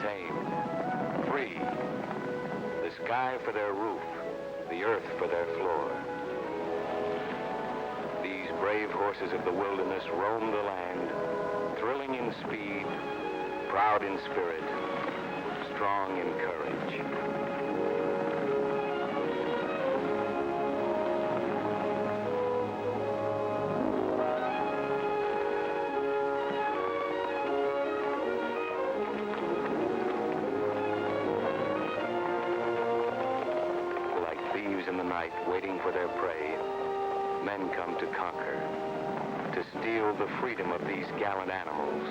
tamed, free. The sky for their roof, the earth for their floor. These brave horses of the wilderness roam the land, thrilling in speed, proud in spirit, strong in courage. In the night, waiting for their prey, men come to conquer, to steal the freedom of these gallant animals.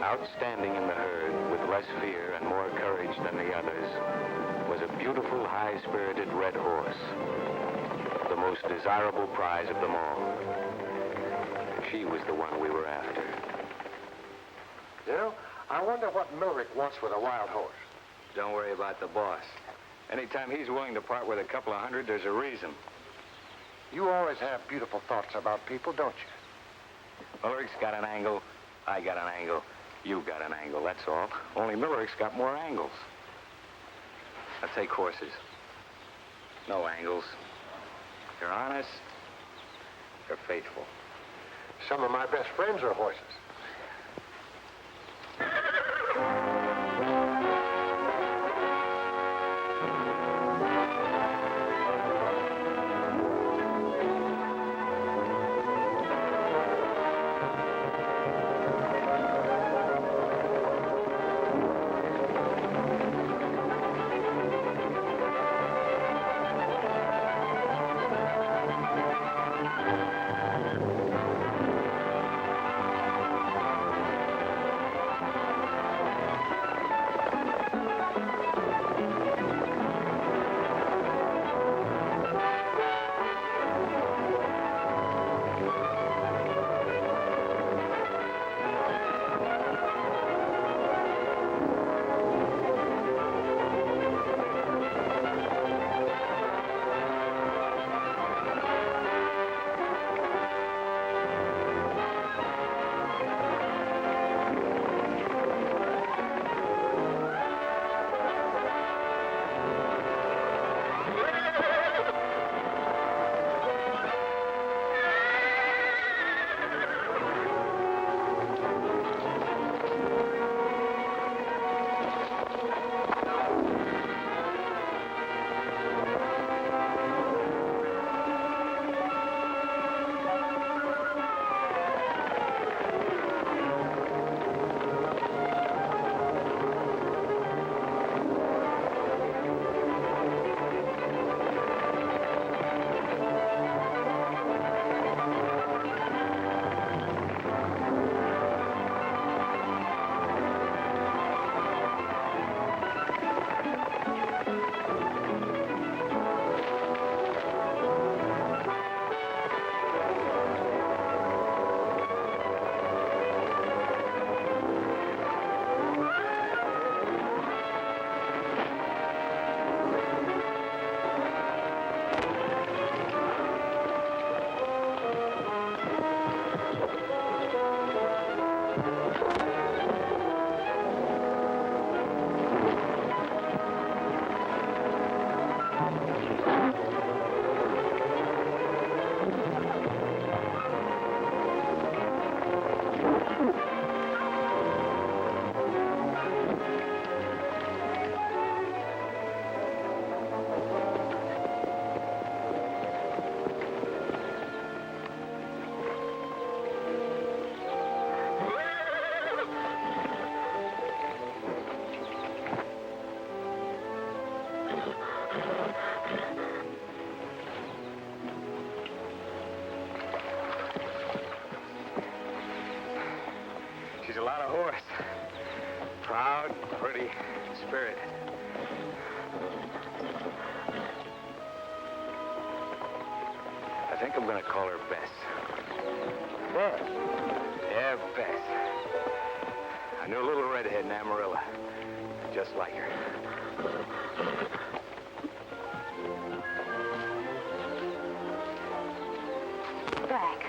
Outstanding in the herd, with less fear and more courage than the others, was a beautiful, high-spirited red horse, the most desirable prize of them all. She was the one we were after. You know, I wonder what Millerick wants with a wild horse. Don't worry about the boss. Anytime he's willing to part with a couple of hundred, there's a reason. You always have beautiful thoughts about people, don't you? Millerick's got an angle, I got an angle, you've got an angle, that's all. Only Millerick's got more angles. Now take horses. No angles. They're honest, they're faithful. Some of my best friends are horses. She's a lot of horse. Proud, pretty, spirited. I think I'm gonna call her Bess. Bess? Yeah, Bess. I knew a little redhead in Amarillo. Just like her. Back.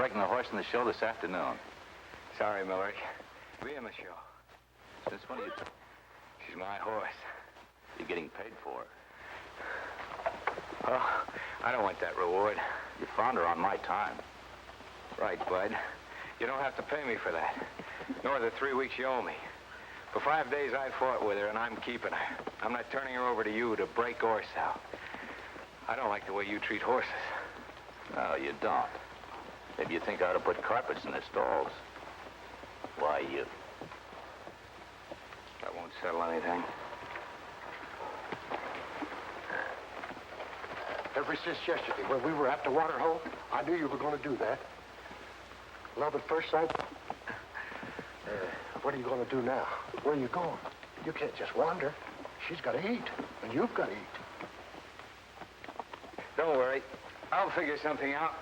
breaking the horse in the show this afternoon. Sorry, Millard. Be in the show. Since when are you... She's my horse. You're getting paid for her. Oh, I don't want that reward. You found her on my time. Right, Bud. You don't have to pay me for that. Nor the 3 weeks you owe me. For 5 days I fought with her, and I'm keeping her. I'm not turning her over to you to break or sell. I don't like the way you treat horses. No, you don't. Maybe you think I ought to put carpets in their stalls. Why, you... That won't settle anything. Ever since yesterday, when we were at the water hole, I knew you were going to do that. Love at first sight? What are you going to do now? Where are you going? You can't just wander. She's got to eat, and you've got to eat. Don't worry. I'll figure something out.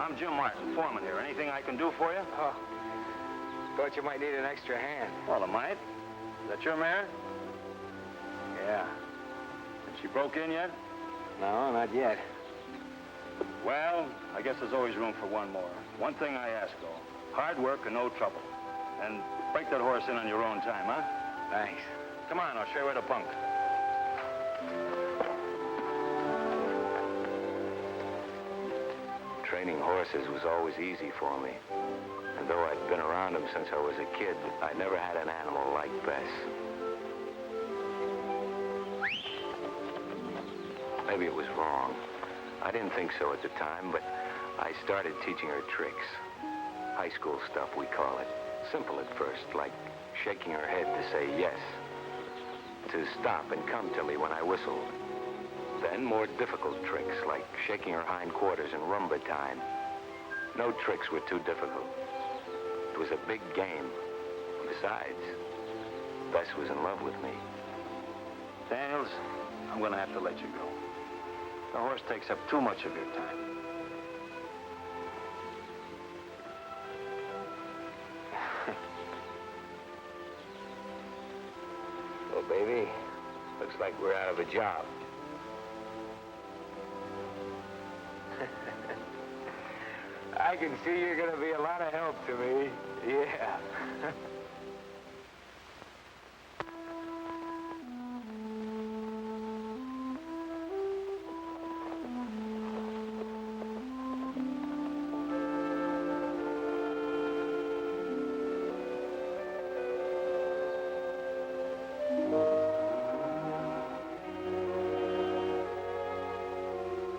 I'm Jim Martin, foreman here. Anything I can do for you? Oh, thought you might need an extra hand. Well, I might. Is that your mare? Yeah. Has she broke in yet? No, not yet. Well, I guess there's always room for one more. One thing I ask, though. Hard work and no trouble. And break that horse in on your own time, huh? Thanks. Come on, I'll show you where to bunk. Training horses was always easy for me. And though I'd been around them since I was a kid, I never had an animal like Bess. Maybe it was wrong. I didn't think so at the time, but I started teaching her tricks. High school stuff, we call it. Simple at first, like shaking her head to say yes. To stop and come to me when I whistled. Then more difficult tricks, like shaking her hindquarters in rumba time. No tricks were too difficult. It was a big game. Besides, Bess was in love with me. Daniels, I'm going to have to let you go. The horse takes up too much of your time. Well, baby, looks like we're out of a job. I can see you're going to be a lot of help to me. Yeah.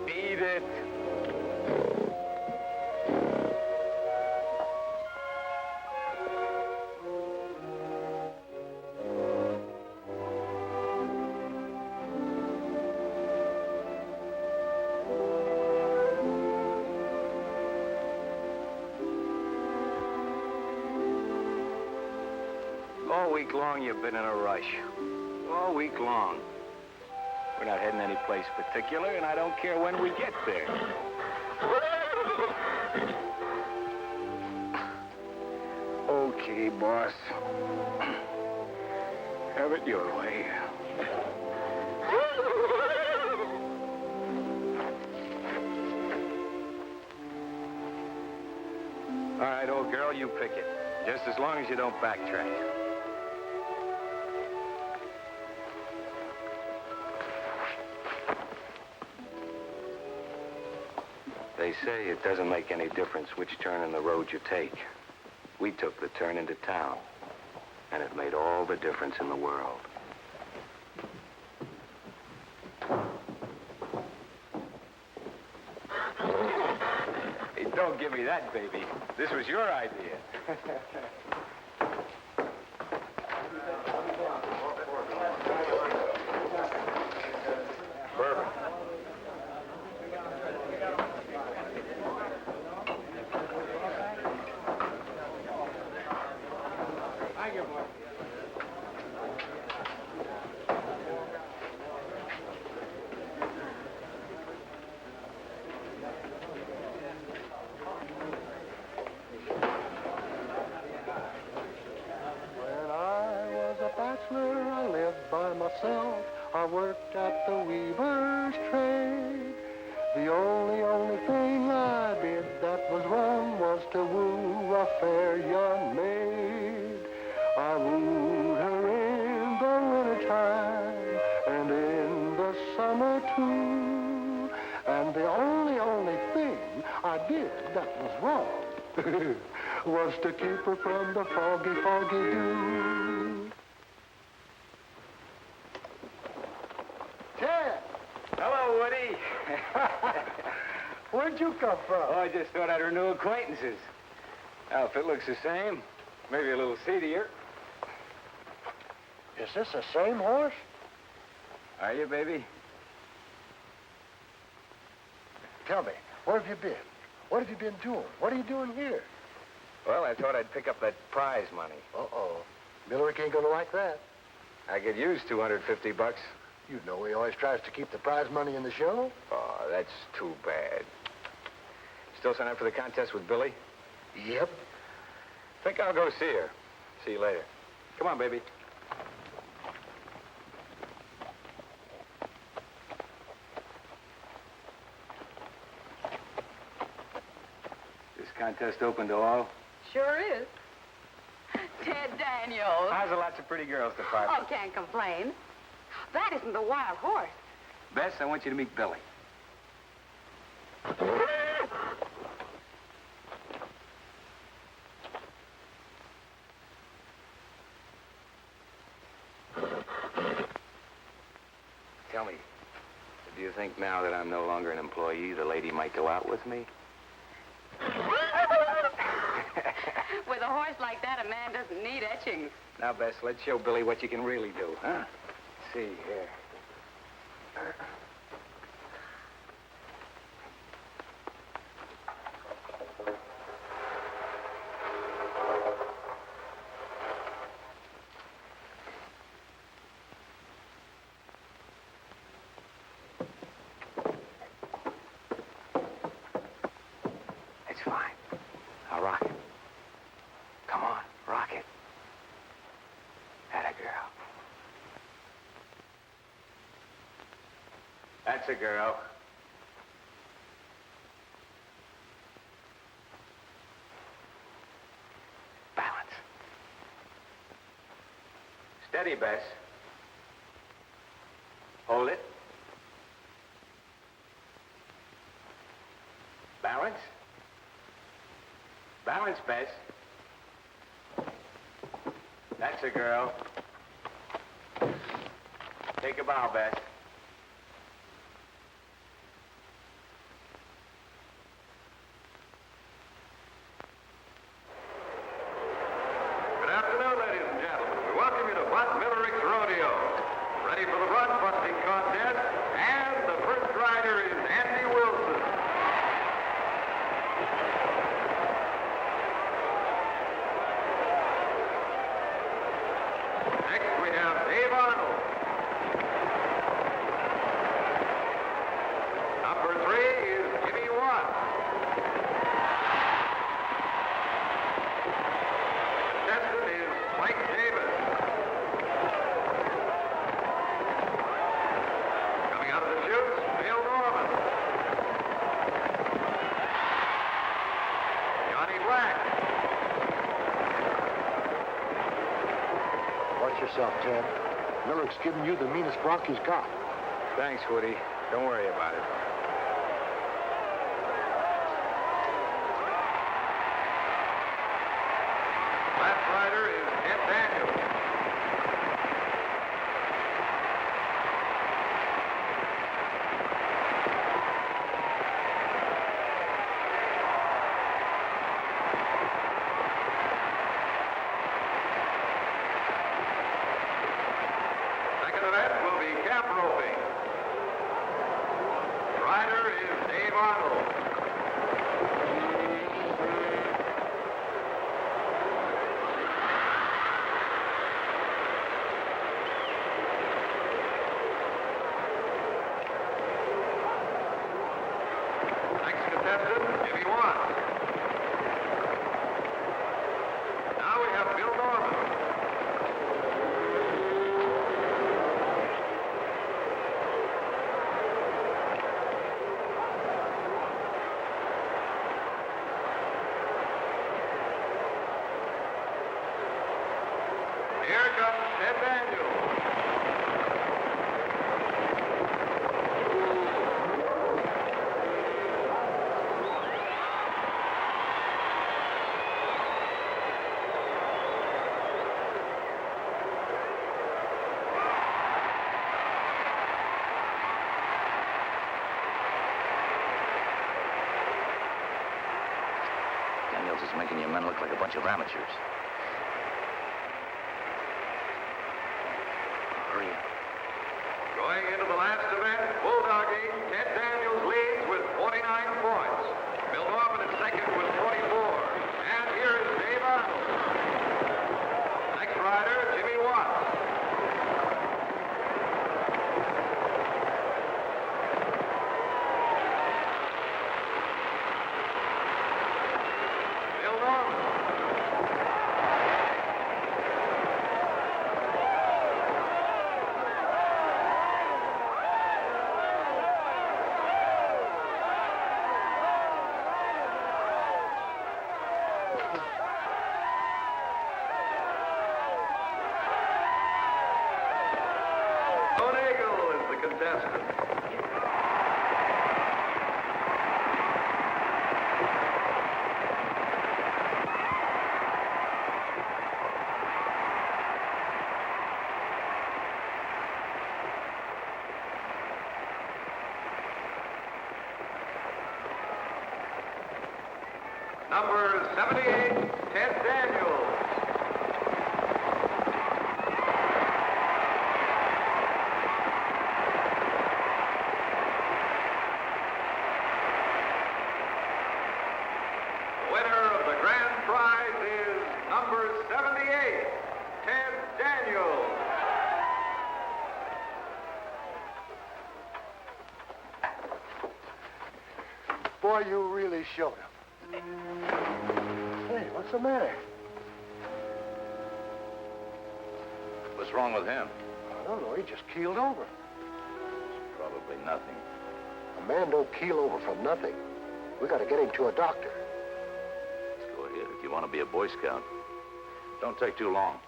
Beat it. All week long, you've been in a rush. All week long. We're not heading any place particular, and I don't care when we get there. Okay, boss. Have it your way. All right, old girl, you pick it. Just as long as you don't backtrack. They say it doesn't make any difference which turn in the road you take. We took the turn into town, and it made all the difference in the world. Hey, don't give me that, baby. This was your idea. Perfect. The only thing I did that was wrong was to woo a fair young maid. I wooed her in the wintertime and in the summer too. And the only thing I did that was wrong was to keep her from the foggy, foggy dew. Ted! Hello, Woody. Where'd you come from? Oh, I just thought I'd renew acquaintances. Outfit looks the same. Maybe a little seedier. Is this the same horse? Are you, baby? Tell me, where have you been? What have you been doing? What are you doing here? Well, I thought I'd pick up that prize money. Uh-oh. Millerick ain't gonna like that. I could use $250. You know he always tries to keep the prize money in the show. Oh, that's too bad. Still sign up for the contest with Billy? Yep. Think I'll go see her. See you later. Come on, baby. This contest open to all? Sure is. Ted Daniels. How's lots of pretty girls to fight? Oh, can't complain. That isn't the wild horse. Bess, I want you to meet Billy. Tell me, do you think now that I'm no longer an employee, the lady might go out with me? With a horse like that, a man doesn't need etchings. Now, Bess, let's show Billy what you can really do, huh? See here. It's fine. I'll rock it. Come on, rock it. Atta girl. That's a girl. Balance. Steady, Bess. Hold it. Balance. Balance, Bess. That's a girl. Take a bow, Bess. Good afternoon, ladies and gentlemen. We welcome you to Millerick's Rodeo. Ready for the run-busting contest, and the first rider is Andy Wilson. Next, we have Dave Arnold. Number 3 is Jimmy Watts. Contestant is Mike Davis. Coming out of the chutes, Bill Norman. Johnny Black. Watch yourself, Ted. Millerick's giving you the meanest bronc he's got. Thanks, Woody. Don't worry about it. Last rider is Ted Daniels. Second event will be cap roping. Rider is Dave Arnold. Next contestant, Jimmy Watts. Now we have Bill Norman. is making you men look like a bunch of amateurs. Hurry up. Going into the last event, bulldogging, Ted Daniels leads with 49 points. Bill Norman in second with 44. And here is Dave Arnold. Next rider, Jimmy Watts. Bill Norman. Rodeo is the contestant. Number 78, Ted Daniels. The winner of the grand prize is number 78, Ted Daniels. Boy, you really showed him. Hey, what's the matter? What's wrong with him? I don't know. He just keeled over. Probably nothing. A man don't keel over from nothing. We got to get him to a doctor. Let's go ahead if you want to be a Boy Scout. Don't take too long.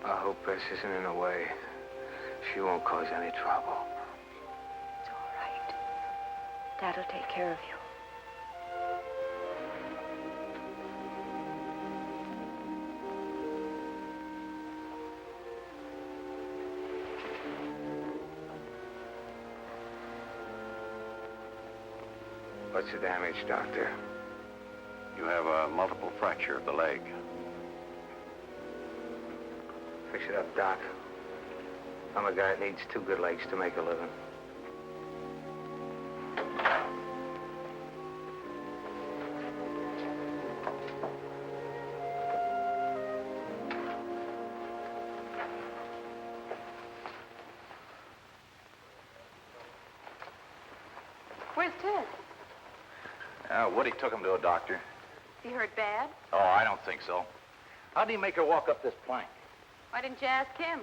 I hope Bess isn't in the way. She won't cause any trouble. It's all right. Dad'll take care of you. What's the damage, Doctor? You have a multiple fracture of the leg. Fix it up, Doc. I'm a guy that needs two good legs to make a living. Where's Ted? Woody took him to a doctor. Is he hurt bad? Oh, I don't think so. How'd he make her walk up this plank? Why didn't you ask him?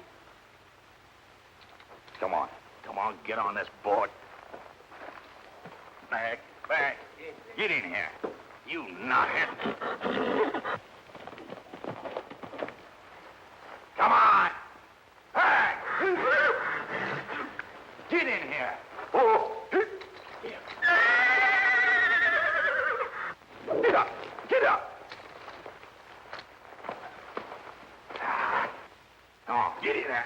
Come on. Come on, get on this board. Back, back. Get in here. You knothead. Come on. Back. Get in here. Get up. Get up. Oh, get in there.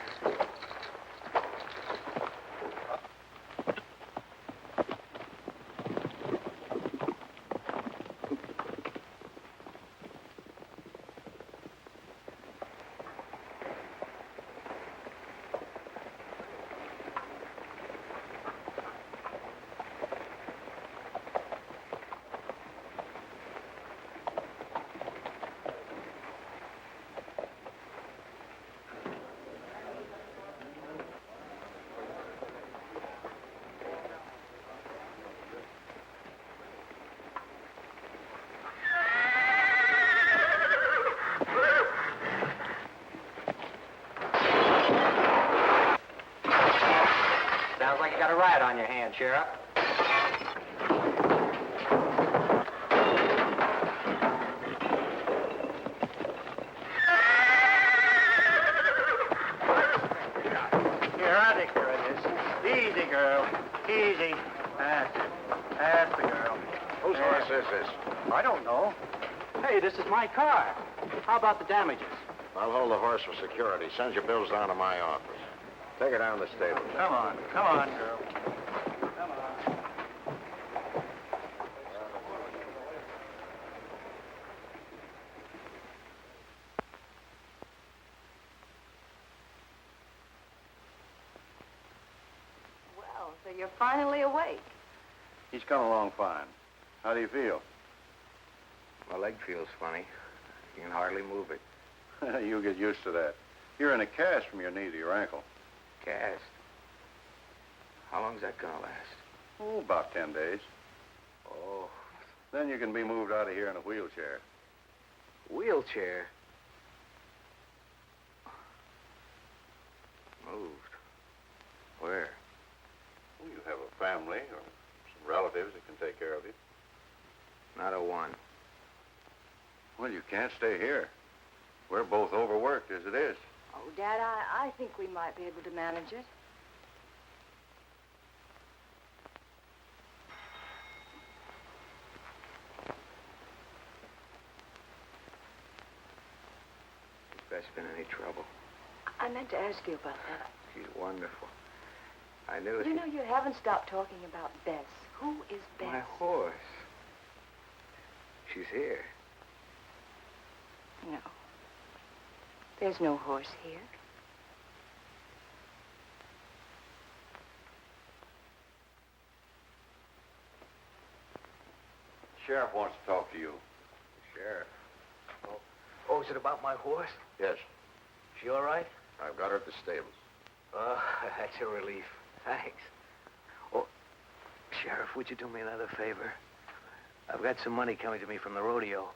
Sounds like you got a riot on your hands, Sheriff. Here, I'll take care of this. Easy, girl. Easy. That's it. That's the girl. Whose horse is this? I don't know. Hey, this is my car. How about the damages? I'll hold the horse for security. Send your bills down to my office. Take her down to the stable. Come on, girl. Come on. Well, so you're finally awake. He's coming along fine. How do you feel? My leg feels funny. You can hardly move it. You'll get used to that. You're in a cast from your knee to your ankle. Cast. How long's that gonna last? Oh, about 10 days. Oh, Then you can be moved out of here in a wheelchair. wheelchair. Moved. Where? Well, you have a family or some relatives that can take care of you. Not a one. Well, you can't stay here. We're both overworked as it is. Oh, Dad, I think we might be able to manage it. Has Bess been any trouble? I meant to ask you about that. She's wonderful. I knew it. You know, you haven't stopped talking about Bess. Who is Bess? My horse. She's here. No. There's no horse here. Sheriff wants to talk to you. Sheriff. Oh, is it about my horse? Yes, She all right? I've got her at the stable. Oh, that's a relief. Thanks. Oh, Sheriff, would you do me another favor? I've got some money coming to me from the rodeo.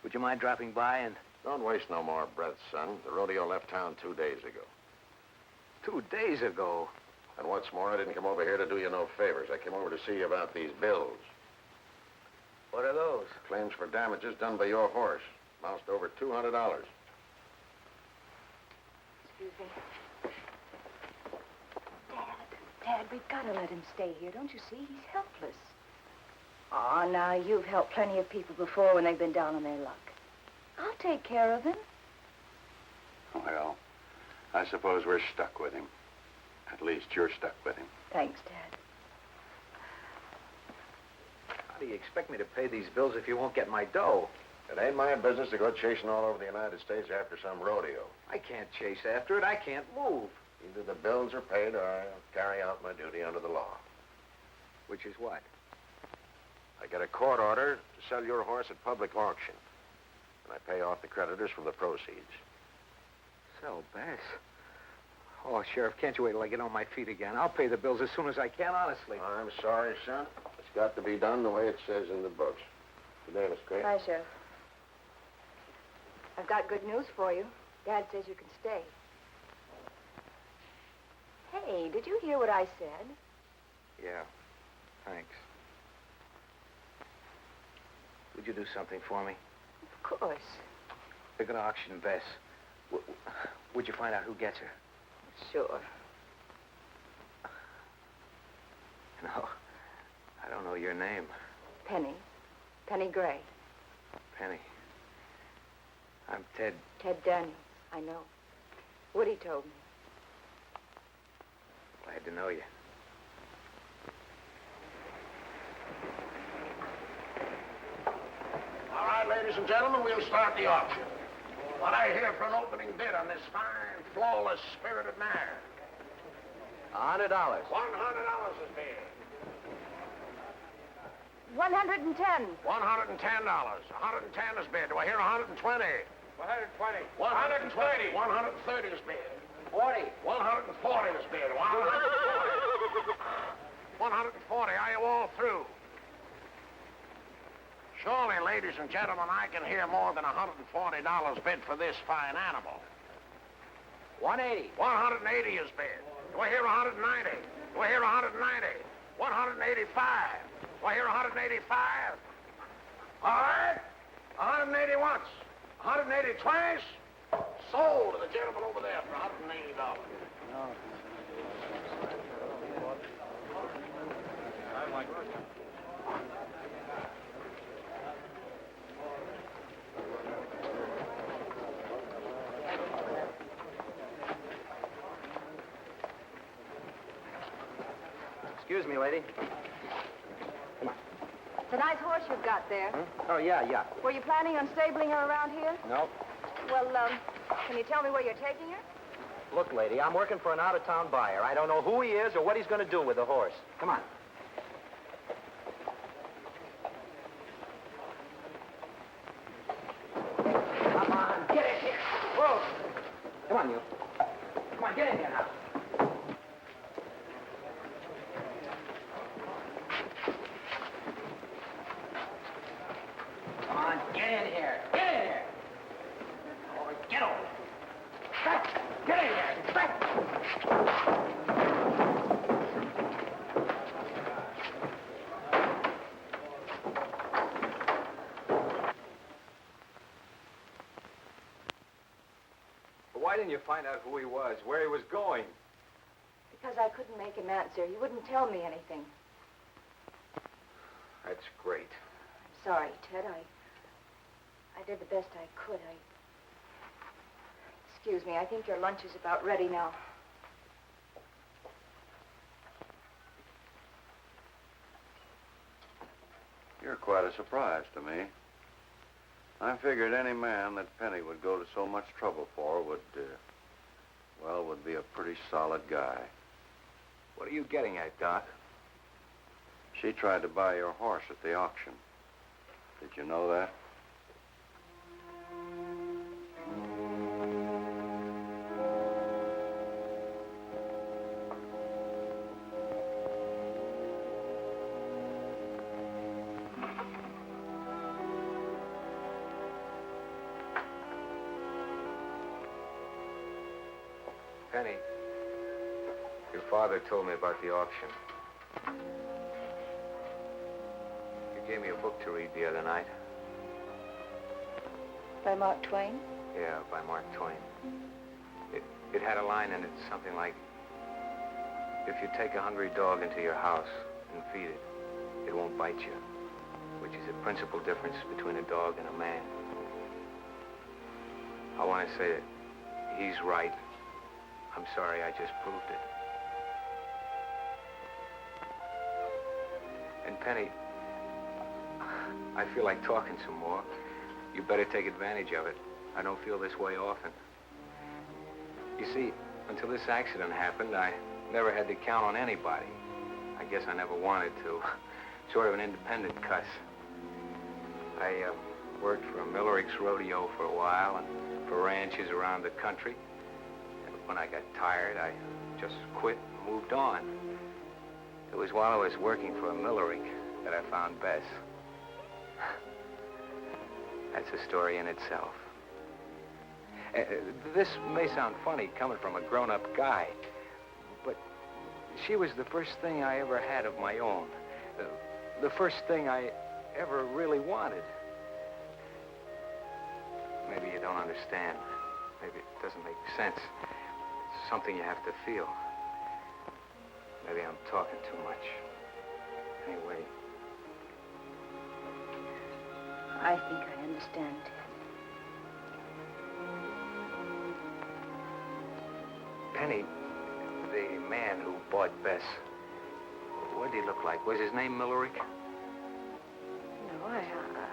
Would you mind dropping by and... Don't waste no more breath, son. The rodeo left town 2 days ago. 2 days ago? And what's more, I didn't come over here to do you no favors. I came over to see you about these bills. What are those? Claims for damages done by your horse. Amounts to over $200. Excuse me. Dad, we've got to let him stay here. Don't you see? He's helpless. Oh, now, you've helped plenty of people before when they've been down on their luck. I'll take care of him. Well, I suppose we're stuck with him. At least you're stuck with him. Thanks, Dad. How do you expect me to pay these bills if you won't get my dough? It ain't my business to go chasing all over the United States after some rodeo. I can't chase after it. I can't move. Either the bills are paid or I'll carry out my duty under the law. Which is what? I get a court order to sell your horse at public auction. And I pay off the creditors from the proceeds. Sell Bess? Oh, Sheriff, can't you wait till I get on my feet again? I'll pay the bills as soon as I can, honestly. I'm sorry, son. It's got to be done the way it says in the books. Good day, Miss Gray. Hi, Sheriff. I've got good news for you. Dad says you can stay. Hey, did you hear what I said? Yeah, thanks. Would you do something for me? Of course. They're going to auction Bess. Would you find out who gets her? Sure. No, I don't know your name. Penny. Penny Gray. Penny. I'm Ted. Ted Daniels. I know. Woody told me. Glad to know you. All right, ladies and gentlemen, we'll start the auction. What I hear for an opening bid on this fine, flawless, spirited mare? $100. $100 is bid. 110. $110. 110 is bid. Do I hear 120? 120. 120. 130 is bid. 40. 140 is bid. 140. Are you all through? Surely, ladies and gentlemen, I can hear more than $140 bid for this fine animal. 180. 180 is bid. Do I hear 190? Do I hear 190? 185. Do I hear 185? All right. 180 once. 180 twice. Sold to the gentleman over there for $180. Excuse me, lady. It's a nice horse you've got there. Oh, yeah. Were you planning on stabling her around here? No. Well, can you tell me where you're taking her? Look, lady, I'm working for an out-of-town buyer. I don't know who he is or what he's going to do with the horse. Come on. Come on, get in here. Whoa. Come on, you. Come on, get in here now. Come on, get in here. Get in here. Oh, get over. Back. Get in here. Back. Why didn't you find out who he was, where he was going? Because I couldn't make him answer. He wouldn't tell me anything. That's great. I'm sorry, Ted. I did the best I could. Excuse me, I think your lunch is about ready now. You're quite a surprise to me. I figured any man that Penny would go to so much trouble for would be a pretty solid guy. What are you getting at, Doc? She tried to buy your horse at the auction. Did you know that? Penny, your father told me about the auction. You gave me a book to read the other night. By Mark Twain? Yeah, by Mark Twain. It had a line in it, something like, if you take a hungry dog into your house and feed it, it won't bite you, which is the principal difference between a dog and a man. I want to say that he's right. I'm sorry I just proved it. And Penny, I feel like talking some more. You better take advantage of it. I don't feel this way often. You see, until this accident happened, I never had to count on anybody. I guess I never wanted to. Sort of an independent cuss. I worked for Millerick's Rodeo for a while and for ranches around the country. When I got tired, I just quit and moved on. It was while I was working for a Millerick that I found Bess. That's a story in itself. This may sound funny coming from a grown-up guy, but she was the first thing I ever had of my own. The first thing I ever really wanted. Maybe you don't understand. Maybe it doesn't make sense. Something you have to feel. Maybe I'm talking too much. Anyway. I think I understand, Ted. Penny, the man who bought Bess, what did he look like? Was his name Millerick? No,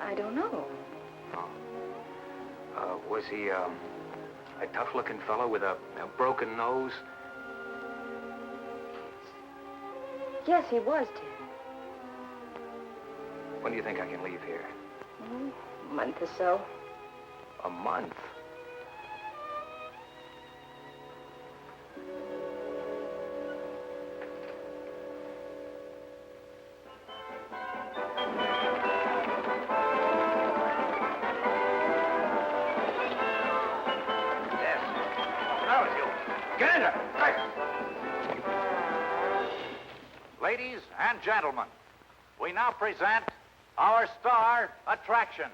I don't know. Oh. Was he, a tough-looking fellow with a broken nose? Yes, he was, Ted. When do you think I can leave here? A month or so. A month? Ladies and gentlemen, we now present our star attraction,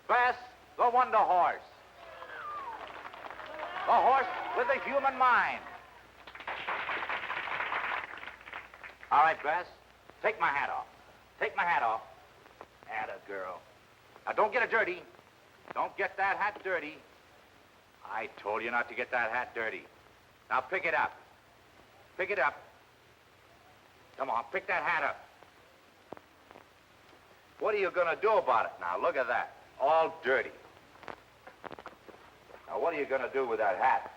Bess the Wonder Horse. The horse with a human mind. All right, Bess, take my hat off. Take my hat off. Atta girl. Now, don't get it dirty. Don't get that hat dirty. I told you not to get that hat dirty. Now, pick it up. Pick it up. Come on, pick that hat up. What are you going to do about it now? Look at that. All dirty. Now, what are you going to do with that hat?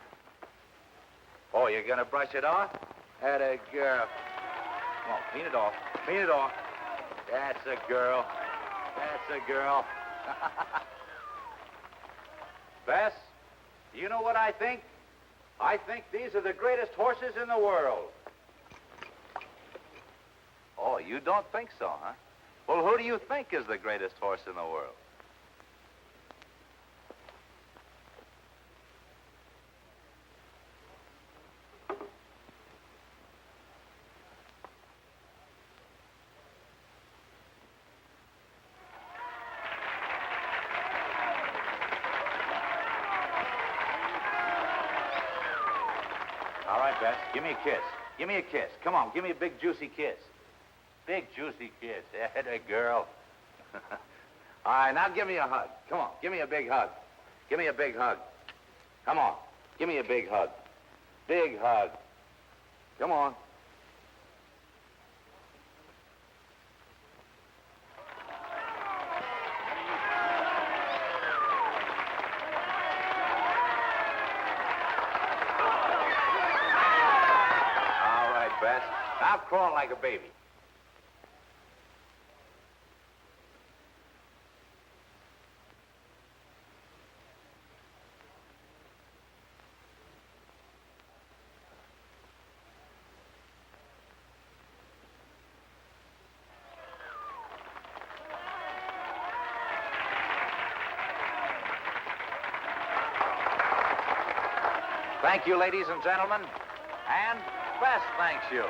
Oh, you're going to brush it off? Atta girl. Come on, clean it off. Clean it off. That's a girl. That's a girl. Bess, do you know what I think? I think these are the greatest horses in the world. Oh, you don't think so, huh? Well, who do you think is the greatest horse in the world? All right, Bess, give me a kiss. Give me a kiss. Come on, give me a big, juicy kiss. Big, juicy kiss. Atta girl. All right, now give me a hug. Come on, give me a big hug. Give me a big hug. Come on, give me a big hug. Big hug. Come on. All right, Bess. Now crawl like a baby. Thank you, ladies and gentlemen. And Bess thanks you.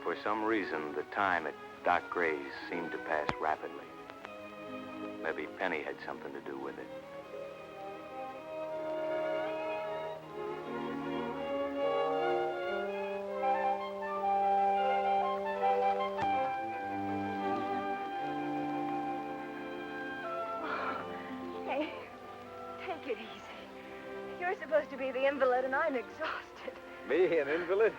For some reason, the time at Doc Gray's seemed to pass rapidly. Maybe Penny had something to do with it. Hey, take it easy. You're supposed to be the invalid, and I'm exhausted. Me, an invalid?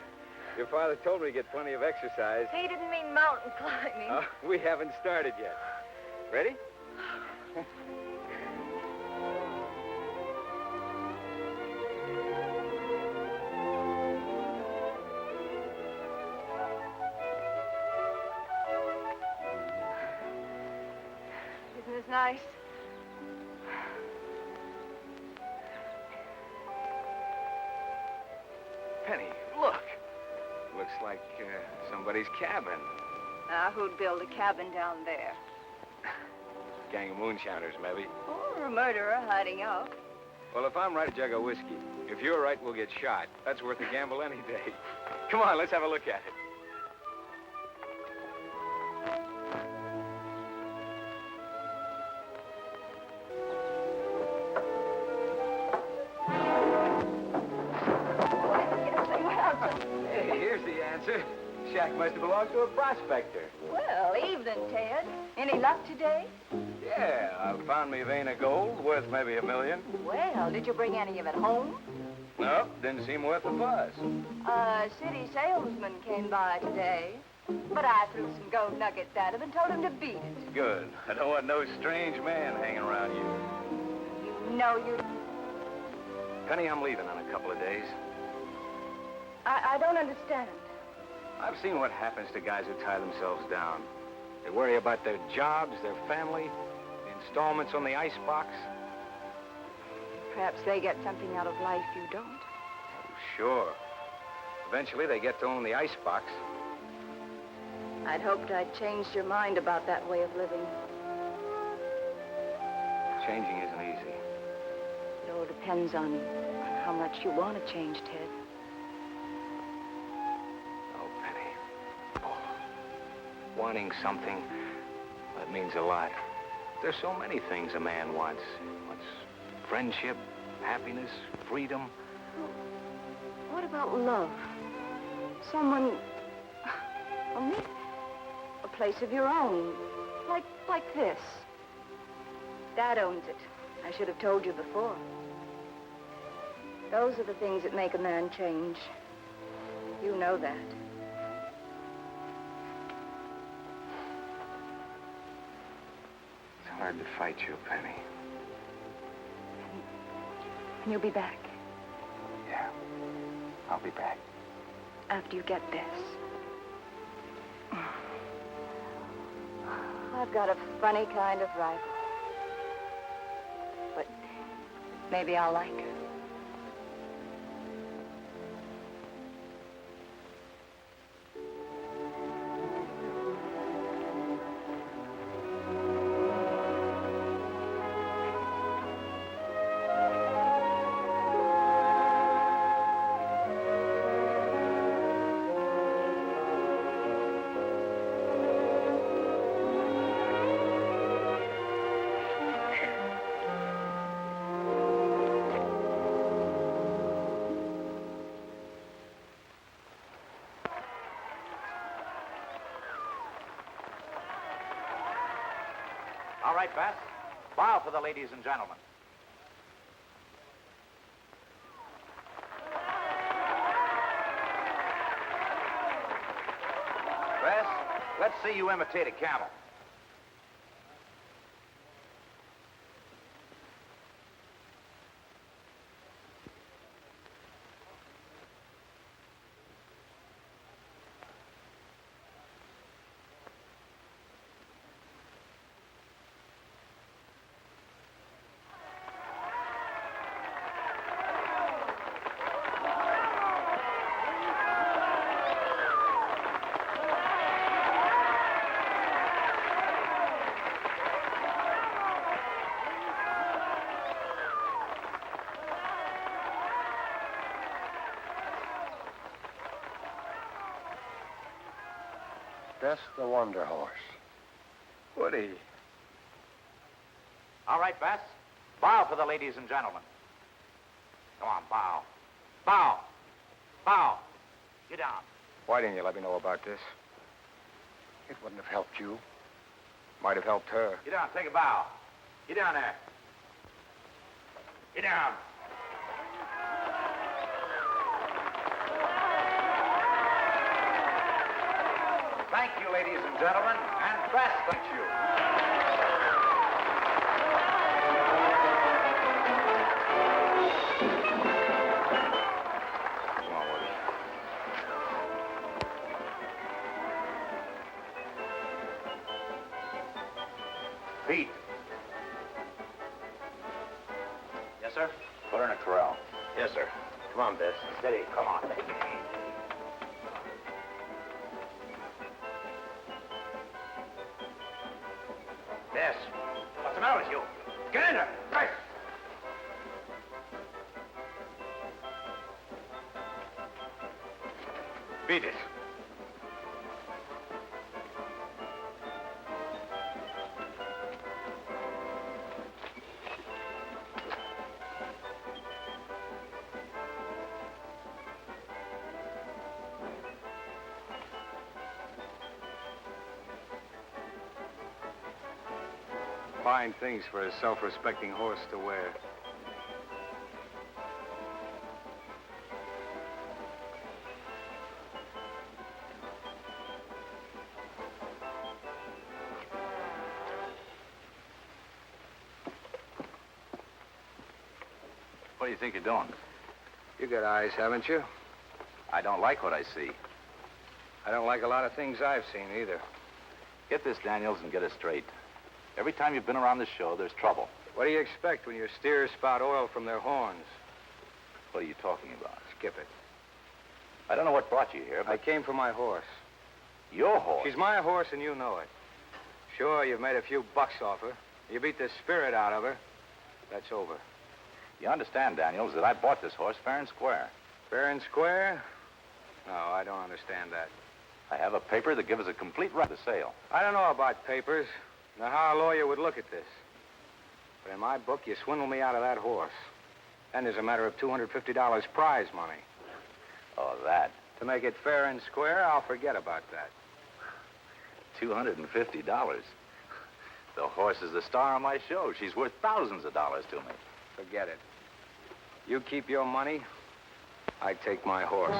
Your father told me to get plenty of exercise. He didn't mean mountain climbing. We haven't started yet. Ready? Isn't this nice? Penny, look. Looks like somebody's cabin. Now, who'd build a cabin down there? Gang of moonshiners, maybe. Or a murderer hiding out. Well, if I'm right, a jug of whiskey. If you're right, we'll get shot. That's worth a gamble any day. Come on, let's have a look at it. Hey, here's the answer. Shack must have belonged to a prospector. Well, evening, Ted. Any luck today? Yeah, I found me a vein of gold worth maybe $1 million. Well, did you bring any of it home? Nope, didn't seem worth the fuss. A city salesman came by today. But I threw some gold nuggets at him and told him to beat it. Good. I don't want no strange man hanging around you. You know you... Penny, I'm leaving in a couple of days. I don't understand. I've seen what happens to guys who tie themselves down. They worry about their jobs, their family, the installments on the icebox. Perhaps they get something out of life you don't. Oh, sure. Eventually, they get to own the icebox. I'd hoped I'd changed your mind about that way of living. Changing isn't easy. It all depends on how much you want to change, Ted. Oh, Penny. Oh. Wanting something, that means a lot. There's so many things a man wants. Wants friendship, happiness, freedom. What about love? Someone... Well, maybe a place of your own. Like this. Dad owns it. I should have told you before. Those are the things that make a man change. You know that. It's hard to fight you, Penny. And you'll be back Yeah, I'll be back. after you get Bess. I've got a funny kind of rival. But maybe I'll like her. All right, Bess. Bow for the ladies and gentlemen. Bess, let's see you imitate a camel. Bess the Wonder Horse. Woody. All right, Bess. Bow for the ladies and gentlemen. Come on, bow. Bow. Bow. Get down. Why didn't you let me know about this? It wouldn't have helped you. Might have helped her. Get down. Take a bow. Get down there. Get down. Thank you, ladies and gentlemen, and Bess, thank you. Come on, Woody. Pete. Yes, sir? Put her in a corral. Yes, sir. Come on, Bess. Steady. Come on. Bess, what's the matter with you? Get in there. Right. Beat it. Fine things for a self-respecting horse to wear. What do you think you're doing? You got eyes, haven't you? I don't like what I see. I don't like a lot of things I've seen either. Get this, Daniels, and get it straight. Every time you've been around this show, there's trouble. What do you expect when your steers spout oil from their horns? What are you talking about? Skip it. I don't know what brought you here, but... I came for my horse. Your horse? She's my horse, and you know it. Sure, you've made a few bucks off her. You beat the spirit out of her. That's over. You understand, Daniels, that I bought this horse fair and square. Fair and square? No, I don't understand that. I have a paper that gives us a complete right to sale. I don't know about papers, nor how a lawyer would look at this. But in my book, you swindled me out of that horse. And there's a matter of $250 prize money. Oh, that. To make it fair and square, I'll forget about that. $250. The horse is the star of my show. She's worth thousands of dollars to me. Forget it. You keep your money, I take my horse.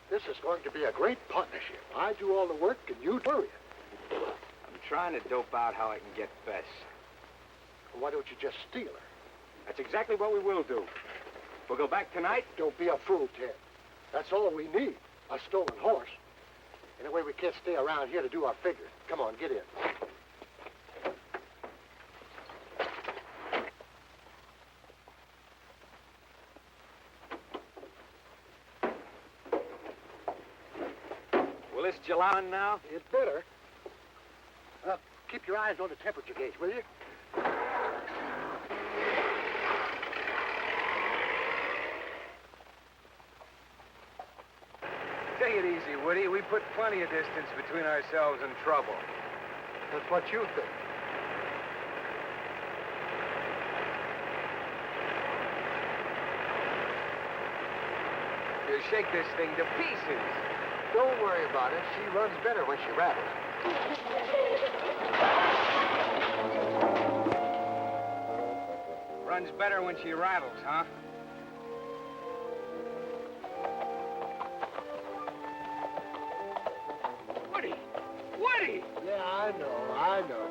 This is going to be a great partnership. I do all the work and you do it. I'm trying to dope out how I can get Bess. Why don't you just steal her? That's exactly what we will do. We'll go back tonight. Don't be a fool, Ted. That's all we need, a stolen horse. Anyway, we can't stay around here to do our figures. Come on, get in. Will this July on now? You'd better. Keep your eyes on the temperature gauge, will you? Take it easy, Woody. We put plenty of distance between ourselves and trouble. That's what you think. You shake this thing to pieces. Don't worry about it. She runs better when she rattles. Runs better when she rattles, huh? Woody! Woody! Yeah, I know.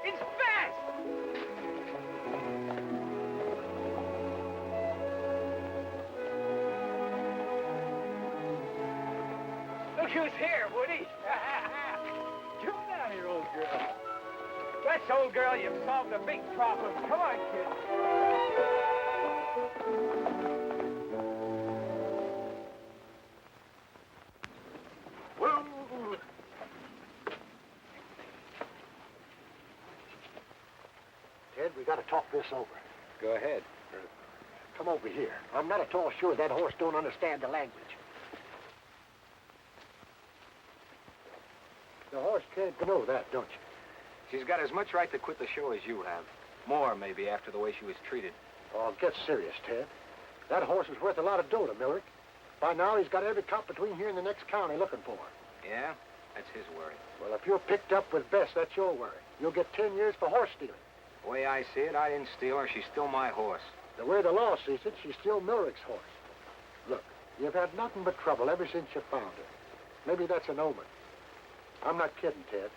It's Bess! Look who's here, Woody. Come down here, old girl. Bess, old girl, you've solved a big problem. Come on, kid. Ted, we got to talk this over. Go ahead. Come over here. I'm not at all sure that horse don't understand the language. The horse can't know that, don't you? She's got as much right to quit the show as you have. More, maybe, after the way she was treated. Oh, get serious, Ted. That horse is worth a lot of dough to Millerick. By now, he's got every cop between here and the next county looking for him. Yeah? That's his worry. Well, if you're picked up with Bess, that's your worry. You'll get 10 years for horse stealing. The way I see it, I didn't steal her. She's still my horse. The way the law sees it, she's still Millerick's horse. Look, you've had nothing but trouble ever since you found her. Maybe that's an omen. I'm not kidding, Ted.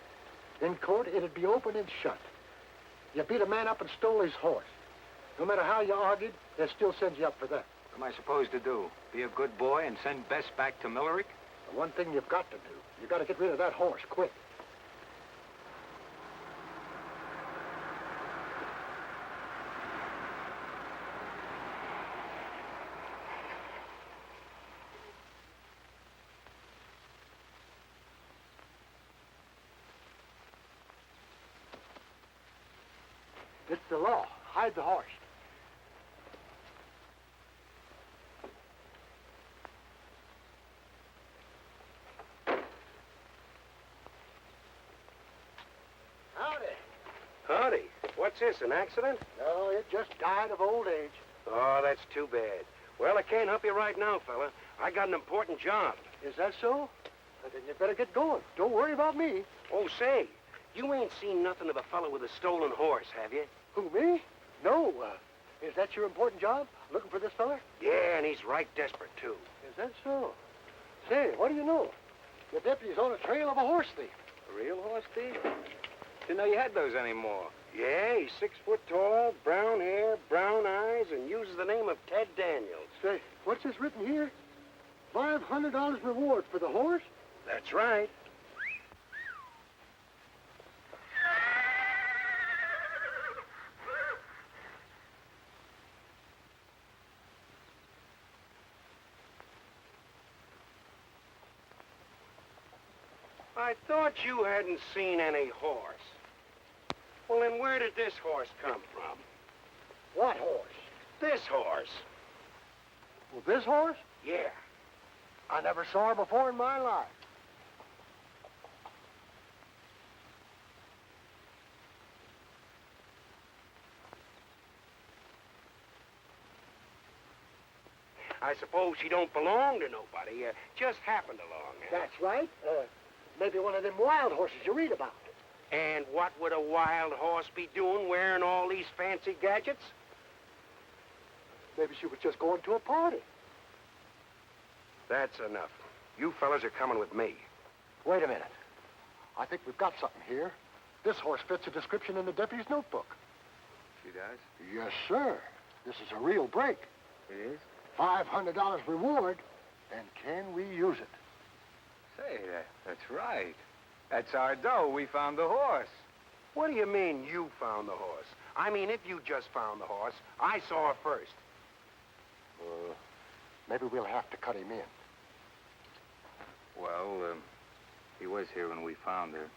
In court, it'd be open and shut. You beat a man up and stole his horse. No matter how you argued, they'd still send you up for that. What am I supposed to do? Be a good boy and send Bess back to Millerick? The one thing you've got to do, you've got to get rid of that horse quick. It's the law. Hide the horse. Howdy. Howdy. What's this, an accident? No, it just died of old age. Oh, that's too bad. Well, I can't help you right now, fella. I got an important job. Is that so? Well, then you better get going. Don't worry about me. Oh, say, you ain't seen nothing of a fella with a stolen horse, have you? Who, me? No. Is that your important job? Looking for this fella? Yeah, and he's right desperate, too. Is that so? Say, what do you know? The deputy's on the trail of a horse thief. A real horse thief? Didn't know you had those anymore. Yeah, he's 6 foot tall, brown hair, brown eyes, and uses the name of Ted Daniels. Say, what's this written here? $500 reward for the horse? That's right. I thought you hadn't seen any horse. Well, then where did this horse come from? What horse? This horse. Well, this horse? Yeah. I never saw her before in my life. I suppose she don't belong to nobody. Just happened along. That's right. Maybe one of them wild horses you read about. And what would a wild horse be doing wearing all these fancy gadgets? Maybe she was just going to a party. That's enough. You fellas are coming with me. Wait a minute. I think we've got something here. This horse fits a description in the deputy's notebook. She does? Yes, sir. This is a real break. It is? $500 reward, and can we use it? Say, that's right. That's our dough. We found the horse. What do you mean you found the horse? I mean, if you just found the horse, I saw her first. Maybe we'll have to cut him in. Well, he was here when we found her.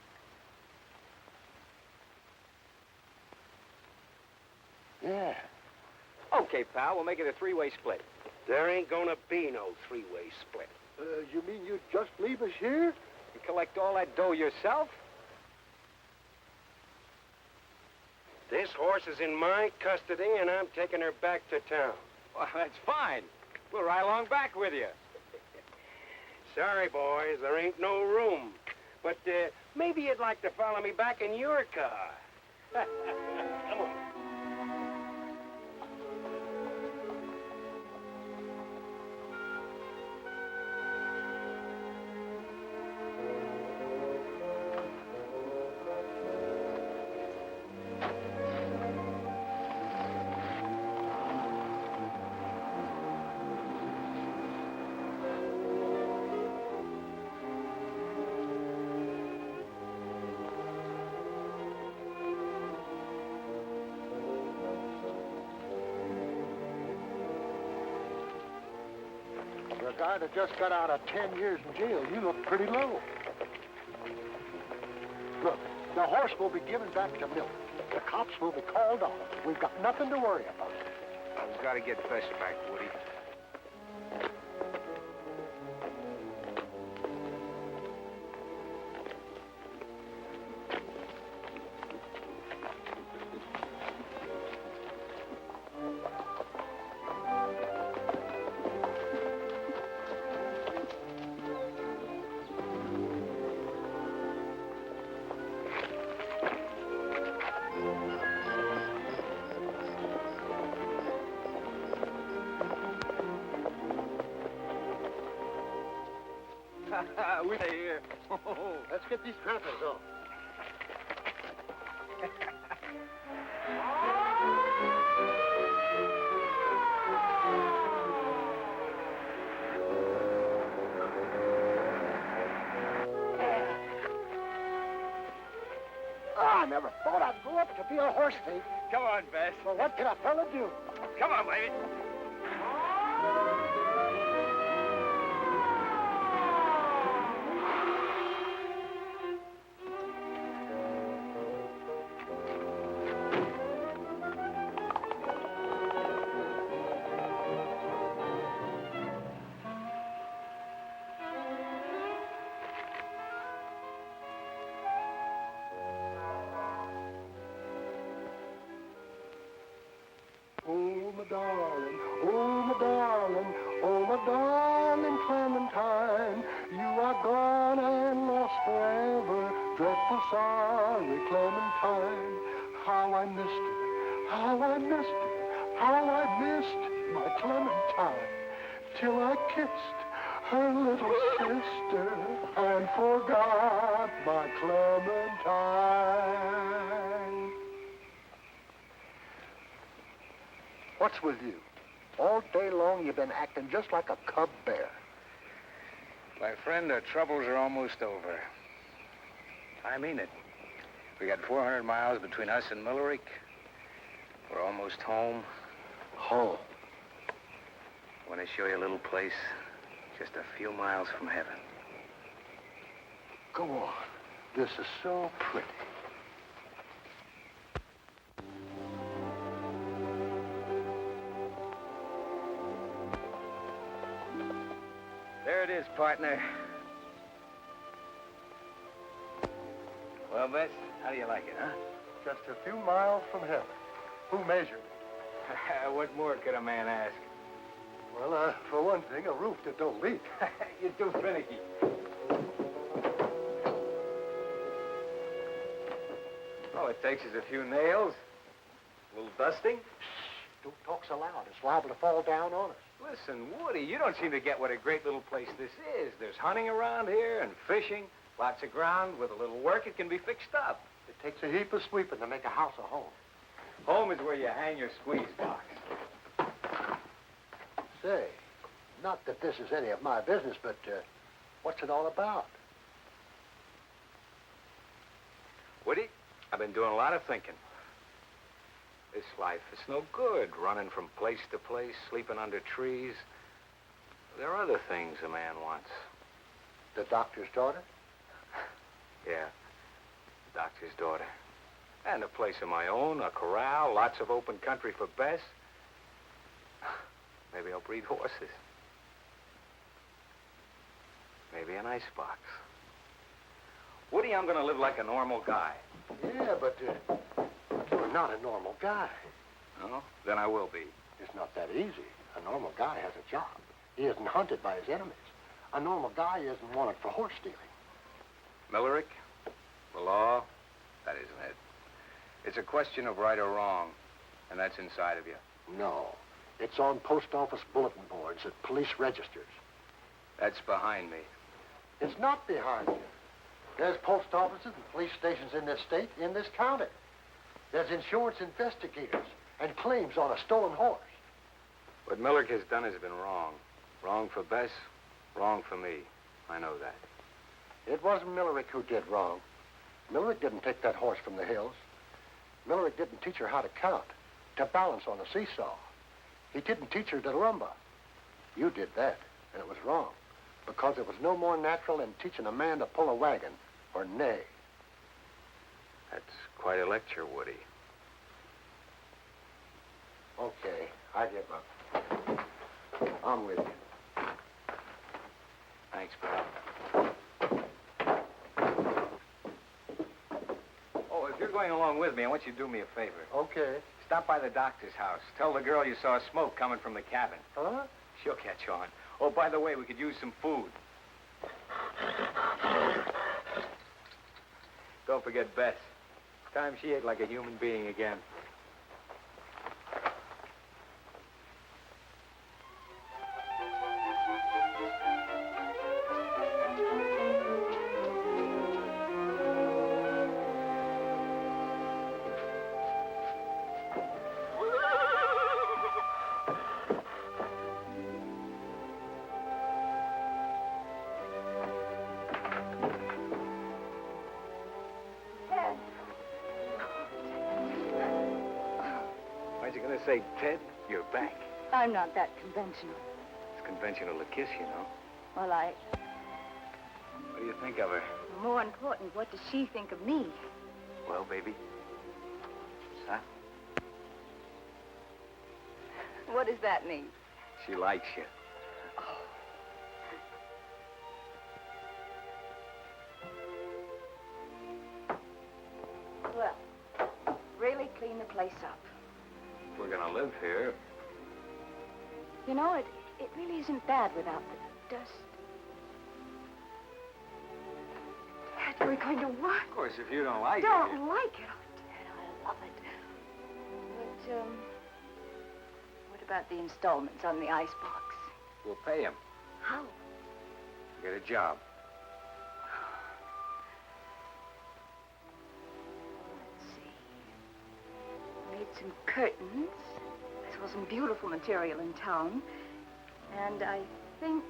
Yeah. Okay, pal, we'll make it a three-way split. There ain't gonna be no three-way split. You mean you'd just leave us here? You collect all that dough yourself? This horse is in my custody, and I'm taking her back to town. Well, that's fine. We'll ride along back with you. Sorry, boys, there ain't no room. But maybe you'd like to follow me back in your car. Come on. For a guy that just got out of 10 years in jail, you look pretty low. Look, the horse will be given back to milk. The cops will be called off. We've got nothing to worry about. We've got to get Bess back, Woody. We're here. Let's get these trappers off. I never thought I'd grow up to be a horse thief. Come on, Bess. Well, what can a fella do? Come on, baby. sorry Clementine. How I missed her, how I missed her, how I missed my Clementine. Till I kissed her little sister and forgot my Clementine. What's with you? All day long you've been acting just like a cub bear. My friend, our troubles are almost over. I mean it. We got 400 miles between us and Millerick. We're almost home. Home? I want to show you a little place just a few miles from heaven. Go on. This is so pretty. There it is, partner. Well, Bess, how do you like it, huh? Just a few miles from heaven. Who measured it? What more could a man ask? Well, for one thing, a roof that don't leak. You're too finicky. All it takes is a few nails, a little dusting. Don't talk so loud. It's liable to fall down on us. Listen, Woody, you don't seem to get what a great little place this is. There's hunting around here and fishing, lots of ground. With a little work, it can be fixed up. It takes a heap of sweeping to make a house a home. Home is where you hang your squeeze box. Say, not that this is any of my business, but what's it all about? Woody, I've been doing a lot of thinking. This life is no good, running from place to place, sleeping under trees. There are other things a man wants. The doctor's daughter? Yeah, doctor's daughter. And a place of my own, a corral, lots of open country for Bess. Maybe I'll breed horses. Maybe an icebox. Woody, I'm gonna live like a normal guy. Yeah, but you're not a normal guy. No? Then I will be. It's not that easy. A normal guy has a job. He isn't hunted by his enemies. A normal guy isn't wanted for horse stealing. Millerick, the law, that isn't it. It's a question of right or wrong, and that's inside of you. No. It's on post office bulletin boards at police registers. That's behind me. It's not behind you. There's post offices and police stations in this state, in this county. There's insurance investigators and claims on a stolen horse. What Millerick has done has been wrong. Wrong for Bess, wrong for me. I know that. It wasn't Millerick who did wrong. Millerick didn't take that horse from the hills. Millerick didn't teach her how to count, to balance on a seesaw. He didn't teach her to lumber. You did that, and it was wrong, because it was no more natural than teaching a man to pull a wagon or neigh. That's quite a lecture, Woody. Okay, I give up. I'm with you. Thanks, pal. Oh, if you're going along with me, I want you to do me a favor. Okay. Stop by the doctor's house. Tell the girl you saw smoke coming from the cabin. Huh? She'll catch on. Oh, by the way, we could use some food. Don't forget Bess. It's time she ate like a human being again. Say, Ted, you're back. I'm not that conventional. It's conventional to kiss, you know. Well, What do you think of her? more important, what does she think of me? Well, baby. Huh? What does that mean? She likes you. Well, really clean the place up. If we're gonna live here. You know, it really isn't bad without the dust. Dad, Are we going to what? Of course, if you don't like it. Don't like it? Oh, Dad, I love it. But, what about the installments on the icebox? We'll pay him. How? Get a job. Let's see. Made some curtains. I saw some beautiful material in town. And I think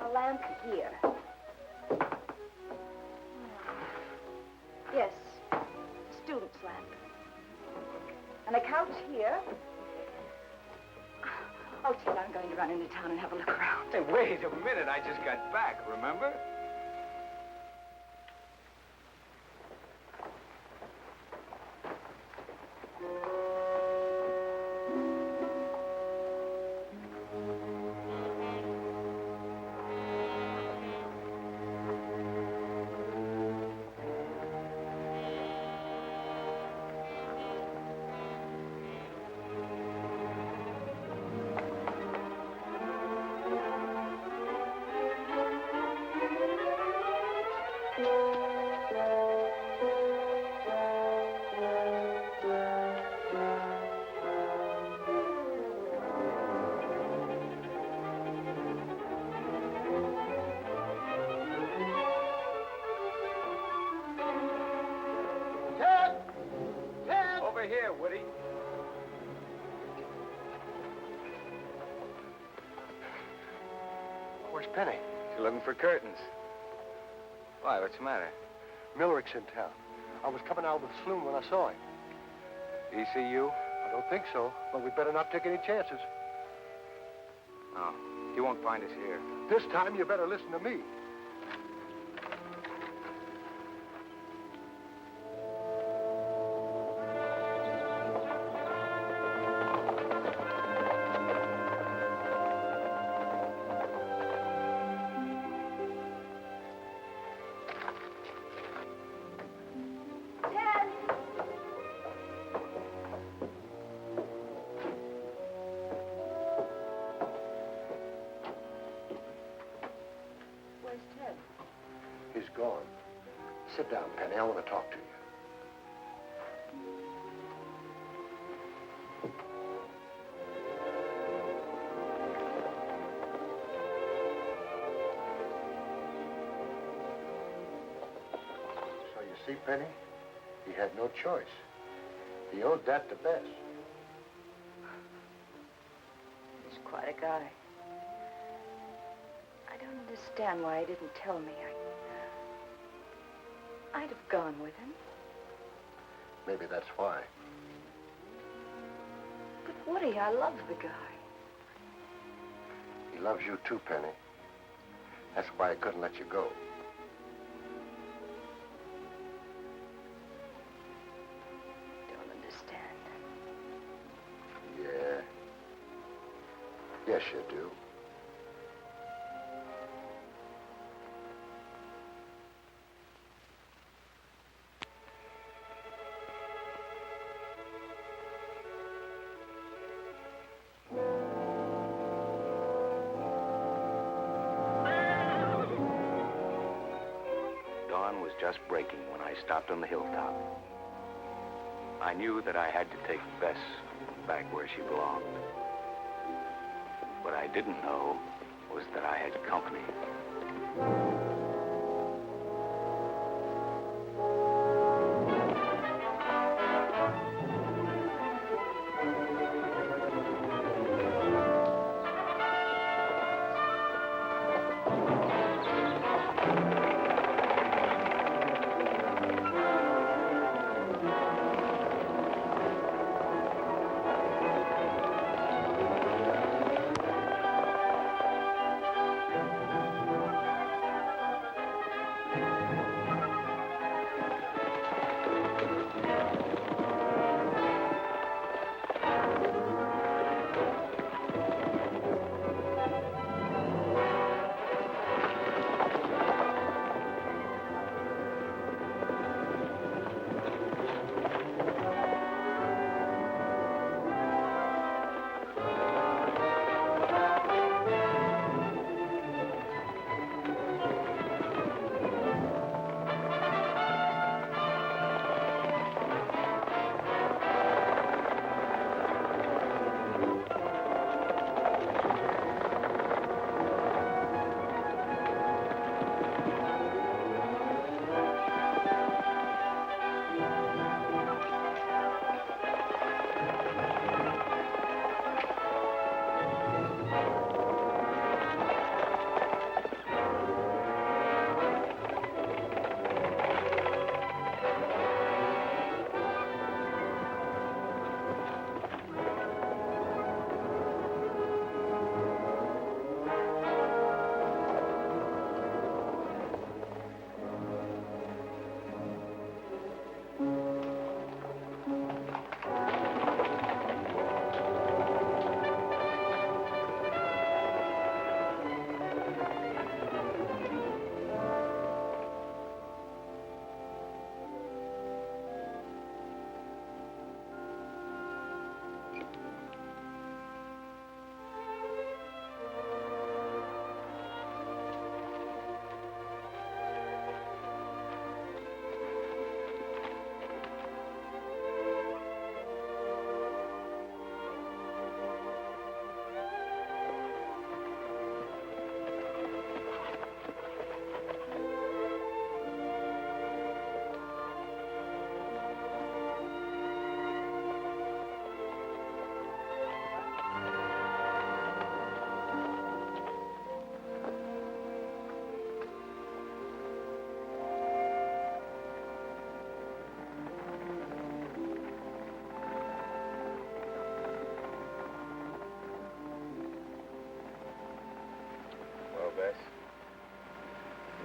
a lamp here. Yes, a student's lamp. And a couch here. Oh, Ted, I'm going to run into town and have a look around. Hey, wait a minute. I just got back, remember? Over here, Woody. Where's Penny? She's looking for curtains. Why, what's the matter? Millerick's in town. I was coming out of the saloon when I saw him. Did he see you? I don't think so, but we better not take any chances. No, he won't find us here. This time, you better listen to me. Where's Ted? He's gone. Sit down, Penny. I want to talk to you. So you see, Penny, he had no choice. He owed that to Bess. He's quite a guy. I don't understand why he didn't tell me. I'd have gone with him. Maybe that's why. But Woody, I love the guy. He loves you too, Penny. That's why he couldn't let you go. Don't understand. Yeah. Yes, you do. Dawn was just breaking when I stopped on the hilltop. I knew that I had to take Bess back where she belonged. What I didn't know was that I had company.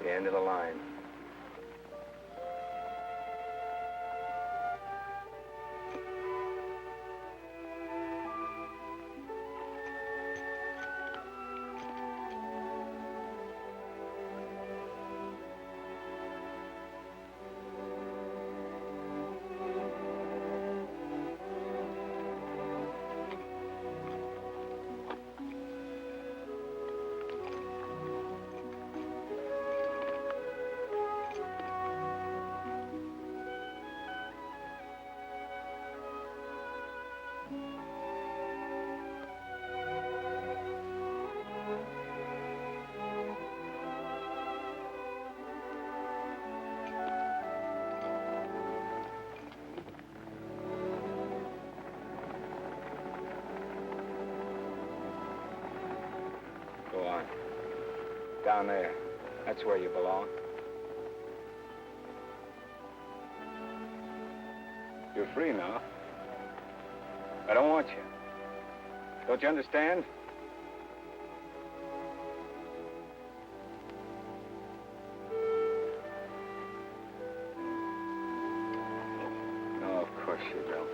The end of the line. Go on. Down there. That's where you belong. You're free now. I don't want you. Don't you understand? No, of course you don't.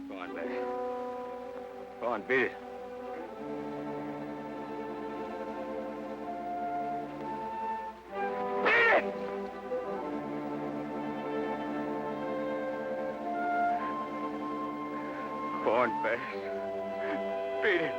Go on, Bess. Go on, beat it. Go on, Bess. Beat it. Beat it!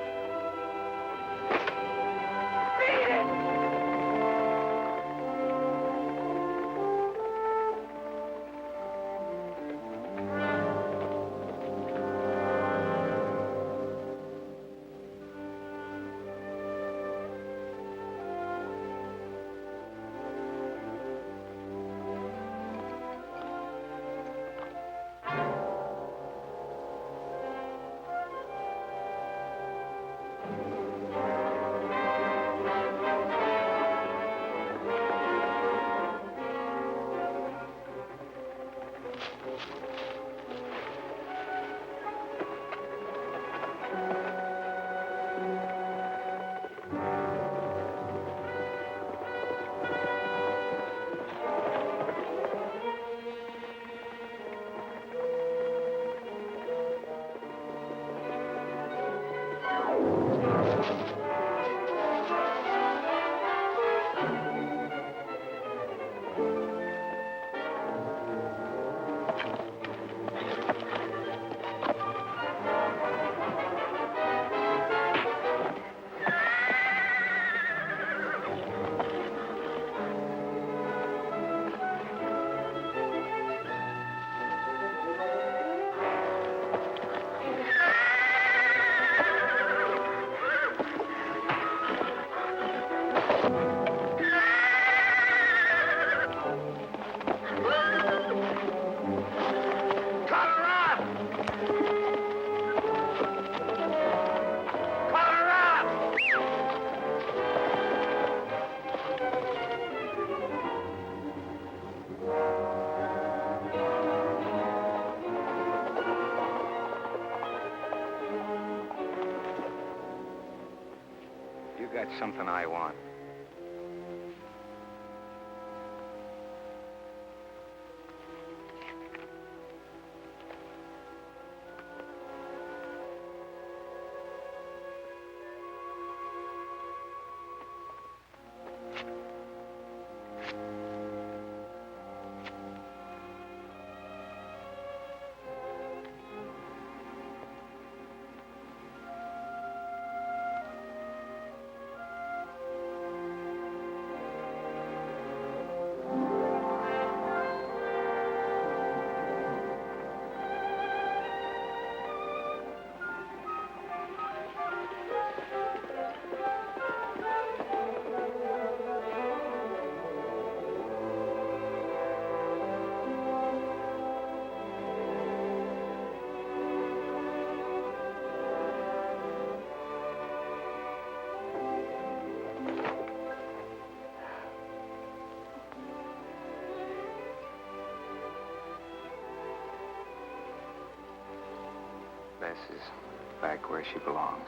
You got something I want. Bess is back where she belongs.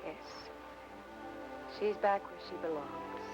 Yes. She's back where she belongs.